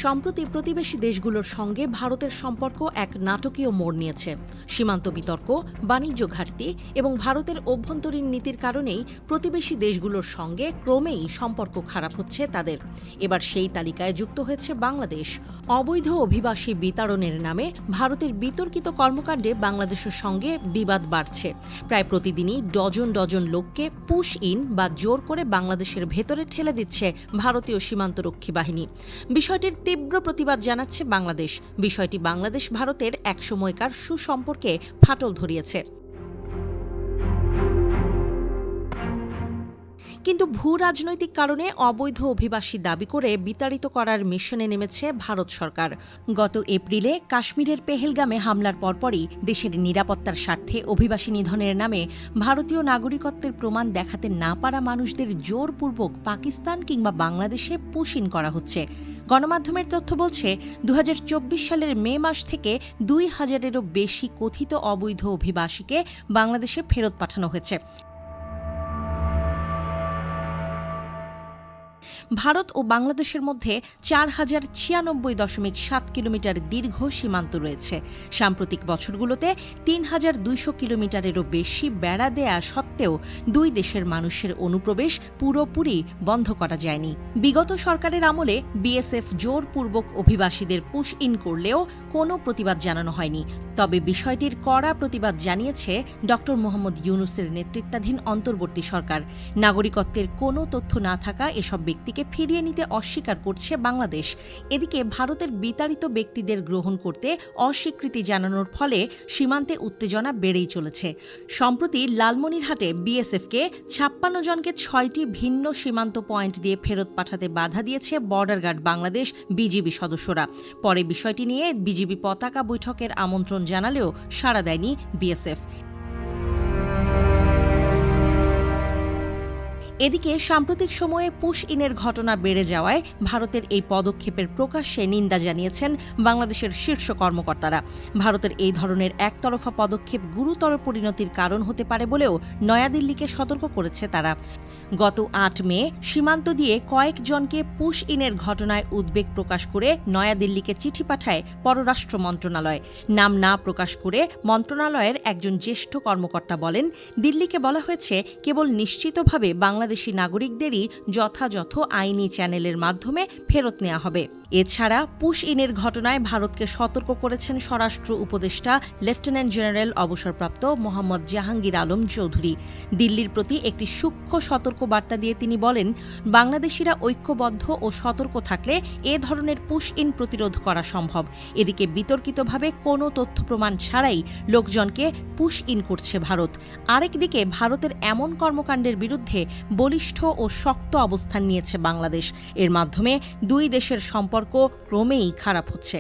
সম্প্রতি প্রতিবেশী দেশগুলোর সঙ্গে ভারতের সম্পর্ক এক নাটকীয় মোড় নিয়েছে। সীমান্ত বিতর্ক, বাণিজ্য ঘাটতি এবং ভারতের অভ্যন্তরীণ নীতির কারণেই প্রতিবেশী দেশগুলোর সঙ্গে ক্রমেই সম্পর্ক খারাপ হচ্ছে তাদের। এবার সেই তালিকায় যুক্ত হয়েছে বাংলাদেশ। অবৈধ অভিবাসী বিতাড়নের নামে ভারতের বিতর্কিত কর্মকাণ্ডে বাংলাদেশের সঙ্গে বিবাদ বাড়ছে। প্রায় প্রতিদিনই ডজন ডজন লোককে পুশ ইন বা জোর করে বাংলাদেশের ভেতরে ঠেলে দিচ্ছে ভারতীয় সীমান্তরক্ষী বাহিনী। বিষয়টির তীব্র প্রতিবাদ জানাচ্ছে বাংলাদেশ। বিষয়টি বাংলাদেশ ভারতের একসময়কার সুসম্পর্কে ফাটল ধরিয়েছে। কিন্তু ভূ রাজনৈতিক কারণে অবৈধ অভিবাসী দাবি করে বিতাড়িত করার মিশনে নেমেছে ভারত সরকার। গত এপ্রিলে কাশ্মীরের পেহেলগামে হামলার পরপরই দেশের নিরাপত্তার স্বার্থে অভিবাসী নিধনের নামে ভারতীয় নাগরিকত্বের প্রমাণ দেখাতে না পারা মানুষদের জোরপূর্বক পাকিস্তান কিংবা বাংলাদেশে পুশ ইন করা হচ্ছে। গণমাধ্যমের তথ্য বলছে ২০২৪ সালের মে মাস থেকে ২,০০০-এরও বেশি কথিত অবৈধ অভিবাসীকে বাংলাদেশে ফেরত পাঠানো হয়েছে। ভারত ও বাংলাদেশের মধ্যে ৪,০৯৬.৭ কিলোমিটার দীর্ঘ সীমান্ত রয়েছে। সাম্প্রতিক বছরগুলোতে ৩,২০০ কিলোমিটারেরও বেশি বেড়া দেয়া সত্ত্বেও দুই দেশের মানুষের অনুপ্রবেশ পুরোপুরি বন্ধ করা যায়নি। বিগত সরকারের আমলে বিএসএফ জোরপূর্বক অভিবাসীদের পুশ ইন করলেও কোনো প্রতিবাদ জানানো হয়নি। তবে বিষয়টির কড়া প্রতিবাদ জানিয়েছে ড. মোহাম্মদ ইউনূসের নেতৃত্বাধীন অন্তর্বর্তী সরকার। নাগরিকত্বের কোনো তথ্য না থাকা এসব ব্যক্তিকে ফিরিয়ে নিতে অস্বীকার করছে বাংলাদেশ। এদিকে ভারতের বিতাড়িত ব্যক্তিদের গ্রহণ করতে অস্বীকৃতি জানানোর ফলে সীমান্তে উত্তেজনা বেড়েই চলেছে। সম্প্রতি লালমনিরহাটে বিএসএফকে ৫৬ জনকে ৬টি ভিন্ন সীমান্ত পয়েন্ট দিয়ে ফেরত পাঠাতে বাধা দিয়েছে বর্ডার গার্ড বাংলাদেশ বিজিবি সদস্যরা। পরে বিষয়টি নিয়ে বিজিবি পতাকা বৈঠকের আমন্ত্রণ জানালেও সাড়া দেয়নি বিএসএফ। এদিকে সাম্প্রতিক সময়ে পুশ ইনের ঘটনা বেড়ে যাওয়ায় ভারতের এই পদক্ষেপের প্রকাশ্যে নিন্দা জানিয়েছেন বাংলাদেশের শীর্ষ কর্মকর্তারা। ভারতের এই ধরনের একতরফা পদক্ষেপ গুরুতর পরিণতির কারণ হতে পারে বলেও নয়াদিল্লিকে সতর্ক করেছে তারা। গত ৮ মে সীমান্ত দিয়ে কয়েকজনকে পুশ ইনের ঘটনায় উদ্বেগ প্রকাশ করে নয়াদিল্লিকে চিঠি পাঠায় পররাষ্ট্র মন্ত্রণালয়। নাম না প্রকাশ করে মন্ত্রণালয়ের একজন জ্যেষ্ঠ কর্মকর্তা বলেন, দিল্লিকে বলা হয়েছে কেবল নিশ্চিতভাবে বাংলাদেশি নাগরিকদেরই যথাযথ আইনি চ্যানেলের মাধ্যমে ফেরত নেওয়া হবে। এছাড়া পুশ ইনের ঘটনায় ভারতকে সতর্ক করেছেন স্বরাষ্ট্র উপদেষ্টা লেফটেন্যান্ট জেনারেল অবসরপ্রাপ্ত মোহাম্মদ জাহাঙ্গীর আলম চৌধুরী। দিল্লির প্রতি একটি সূক্ষ্ম সতর্ক বার্তা দিয়ে তিনি বলেন, বাংলাদেশিরা ঐক্যবদ্ধ ও সতর্ক থাকলে এ ধরনের পুশ ইন প্রতিরোধ করা সম্ভব। এদিকে বিতর্কিতভাবে কোনো তথ্য প্রমাণ ছাড়াই লোকজনকে পুশ ইন করছে ভারত। আরেকদিকে ভারতের এমন কর্মকাণ্ডের বিরুদ্ধে বলিষ্ঠ ও শক্ত অবস্থান নিয়েছে বাংলাদেশ। এর মাধ্যমে দুই দেশের সম্পর্ক ক্রমেই খারাপ হচ্ছে।